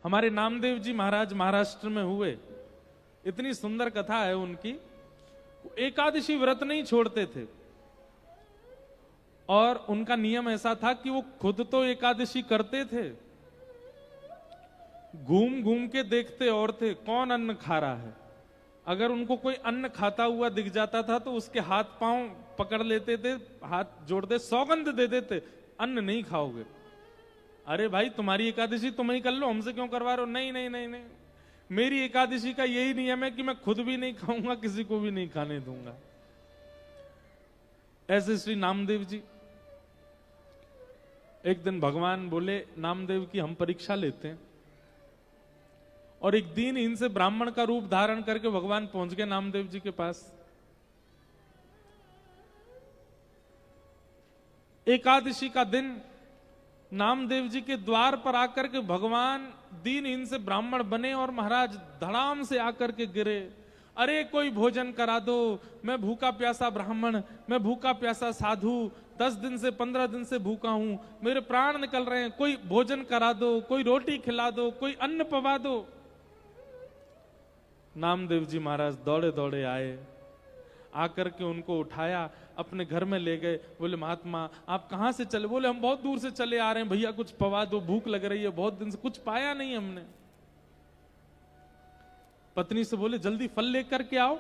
हमारे नामदेव जी महाराज महाराष्ट्र में हुए, इतनी सुंदर कथा है उनकी। एकादशी व्रत नहीं छोड़ते थे और उनका नियम ऐसा था कि वो खुद तो एकादशी करते थे, घूम घूम के देखते और थे कौन अन्न खा रहा है। अगर उनको कोई अन्न खाता हुआ दिख जाता था तो उसके हाथ पांव पकड़ लेते थे, हाथ जोड़ते सौगंध दे देते, अन्न नहीं खाओगे। अरे भाई तुम्हारी एकादशी तुम ही कर लो, हमसे क्यों करवा रहे हो? नहीं नहीं नहीं नहीं, मेरी एकादशी का यही नियम है कि मैं खुद भी नहीं खाऊंगा, किसी को भी नहीं खाने दूंगा। ऐसे श्री नामदेव जी, एक दिन भगवान बोले नामदेव की हम परीक्षा लेते हैं, और एक दिन इनसे ब्राह्मण का रूप धारण करके भगवान पहुंच गए नामदेव जी के पास। एकादशी का दिन नामदेव जी के द्वार पर आकर के भगवान दीन इनसे ब्राह्मण बने और महाराज धड़ाम से आकर के गिरे। अरे कोई भोजन करा दो, मैं भूखा प्यासा ब्राह्मण, मैं भूखा प्यासा साधु, 10 दिन से 15 दिन से भूखा हूं, मेरे प्राण निकल रहे हैं, कोई भोजन करा दो, कोई रोटी खिला दो, कोई अन्न पवा दो। नामदेव जी महाराज दौड़े दौड़े आए, आकर के उनको उठाया, अपने घर में ले गए। बोले महात्मा आप कहां से चले? बोले हम बहुत दूर से चले आ रहे हैं, भैया कुछ पवा दो, भूख लग रही है, बहुत दिन से कुछ पाया नहीं हमने। पत्नी से बोले जल्दी फल लेकर के आओ,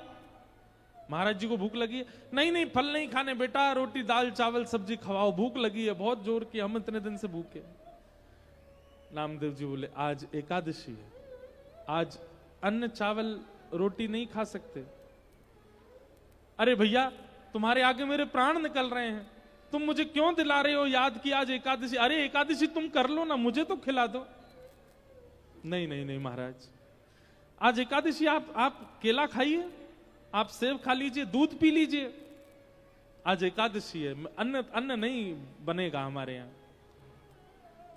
महाराज जी को भूख लगी है। नहीं नहीं फल नहीं खाने बेटा, रोटी दाल चावल सब्जी खवाओ, भूख लगी है बहुत जोर की, हम इतने दिन से भूखे। नामदेव जी बोले आज एकादशी है, आज अन्न चावल रोटी नहीं खा सकते। अरे भैया तुम्हारे आगे मेरे प्राण निकल रहे हैं, तुम मुझे क्यों दिला रहे हो याद कि आज एकादशी? अरे एकादशी तुम कर लो ना, मुझे तो खिला दो। नहीं नहीं नहीं महाराज, आज एकादशी आप केला खाइए, आप सेब खा लीजिए, दूध पी लीजिए, आज एकादशी है, अन्न नहीं बनेगा हमारे यहाँ।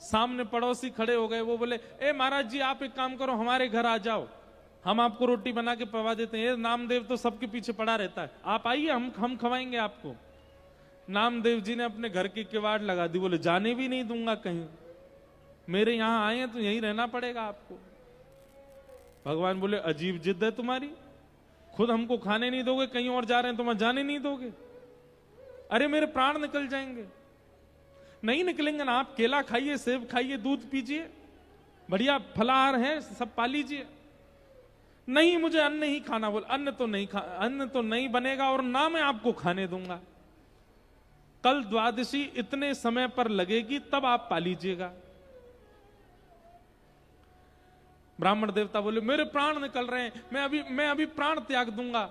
सामने पड़ोसी खड़े हो गए, वो बोले ए महाराज जी आप एक काम करो, हमारे घर आ जाओ, हम आपको रोटी बना के पवा देते हैं। नामदेव तो सबके पीछे पड़ा रहता है, आप आइए, हम खवाएंगे आपको। नामदेव जी ने अपने घर की किवाड़ लगा दी, बोले जाने भी नहीं दूंगा कहीं, मेरे यहां आए हैं तो यहीं रहना पड़ेगा आपको। भगवान बोले अजीब जिद है तुम्हारी, खुद हमको खाने नहीं दोगे, कहीं और जा रहे हैं तुम जाने नहीं दोगे? अरे मेरे प्राण निकल जाएंगे। नहीं निकलेंगे ना, आप केला खाइए, सेब खाइए, दूध पीजिए, बढ़िया फलाहार है, सब पा लीजिए। नहीं मुझे अन्न ही खाना। बोल अन्न तो नहीं बनेगा और ना मैं आपको खाने दूंगा। कल द्वादशी इतने समय पर लगेगी तब आप पा लीजिएगा। ब्राह्मण देवता बोले मेरे प्राण निकल रहे हैं, मैं अभी प्राण त्याग दूंगा।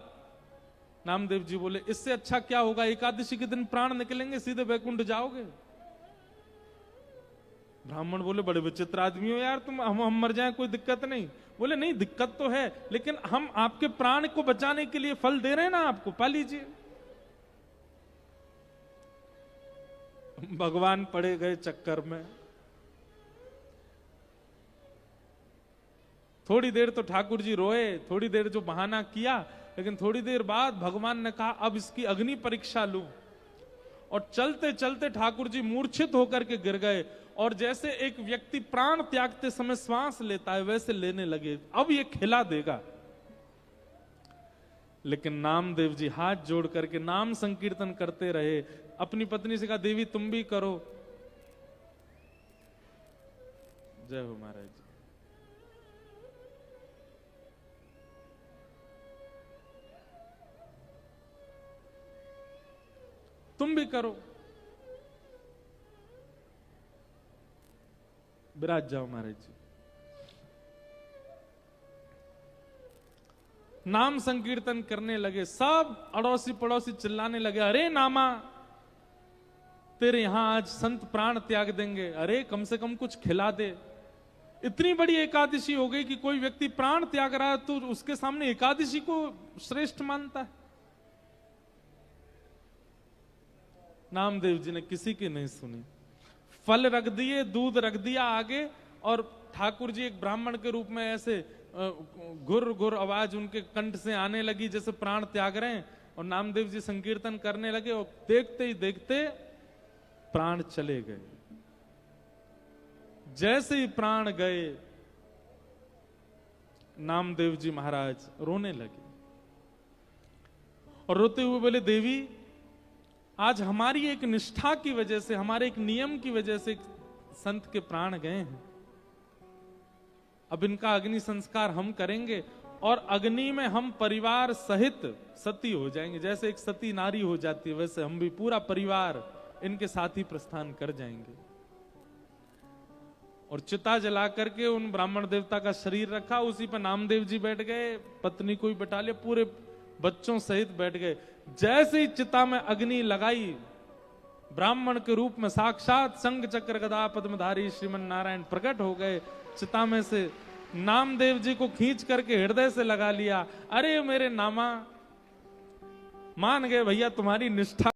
नामदेव जी बोले इससे अच्छा क्या होगा, एकादशी के दिन प्राण निकलेंगे, सीधे वैकुंठ जाओगे। ब्राह्मण बोले बड़े विचित्र आदमी हो यार तुम, हम मर जाएं कोई दिक्कत नहीं। बोले नहीं दिक्कत तो है, लेकिन हम आपके प्राण को बचाने के लिए फल दे रहे हैं ना, आपको पा लीजिए। भगवान पड़े गए चक्कर में। थोड़ी देर तो ठाकुर जी रोए, थोड़ी देर जो बहाना किया, लेकिन थोड़ी देर बाद भगवान ने कहा अब इसकी अग्नि परीक्षा लूं। और चलते चलते ठाकुर जी मूर्छित होकर के गिर गए, और जैसे एक व्यक्ति प्राण त्यागते समय श्वास लेता है वैसे लेने लगे, अब ये खिला देगा। लेकिन नामदेव जी हाथ जोड़ करके नाम संकीर्तन करते रहे। अपनी पत्नी से कहा देवी तुम भी करो। जय हो महाराज जी। तुम भी करो, विराज जाओ महाराज जी। नाम संकीर्तन करने लगे, सब अड़ोसी पड़ोसी चिल्लाने लगे अरे नामा तेरे यहां आज संत प्राण त्याग देंगे, अरे कम से कम कुछ खिला दे। इतनी बड़ी एकादशी हो गई कि कोई व्यक्ति प्राण त्याग रहा है तो उसके सामने एकादशी को श्रेष्ठ मानता है। नामदेव जी ने किसी की नहीं सुनी, फल रख दिए, दूध रख दिया आगे, और ठाकुर जी एक ब्राह्मण के रूप में ऐसे गुर गुर आवाज उनके कंठ से आने लगी जैसे प्राण त्याग रहे हैं, और नामदेव जी संकीर्तन करने लगे, और देखते ही देखते प्राण चले गए। जैसे ही प्राण गए नामदेव जी महाराज रोने लगे और रोते हुए बोले, देवी आज हमारी एक निष्ठा की वजह से, हमारे एक नियम की वजह से संत के प्राण गए हैं। अब इनका अग्नि संस्कार हम करेंगे और अग्नि में हम परिवार सहित सती हो जाएंगे। जैसे एक सती नारी हो जाती है, वैसे हम भी पूरा परिवार इनके साथ ही प्रस्थान कर जाएंगे। और चिता जला करके उन ब्राह्मण देवता का शरीर रखा, उसी पर नामदेव जी बैठ गए, पत्नी को भी बैठा लिया, पूरे बच्चों सहित बैठ गए। जैसे ही चिता में अग्नि लगाई, ब्राह्मण के रूप में साक्षात शंख चक्र गदा पद्मधारी श्रीमन नारायण प्रकट हो गए। चिता में से नामदेव जी को खींच करके हृदय से लगा लिया। अरे मेरे नामा, मान गए भैया तुम्हारी निष्ठा।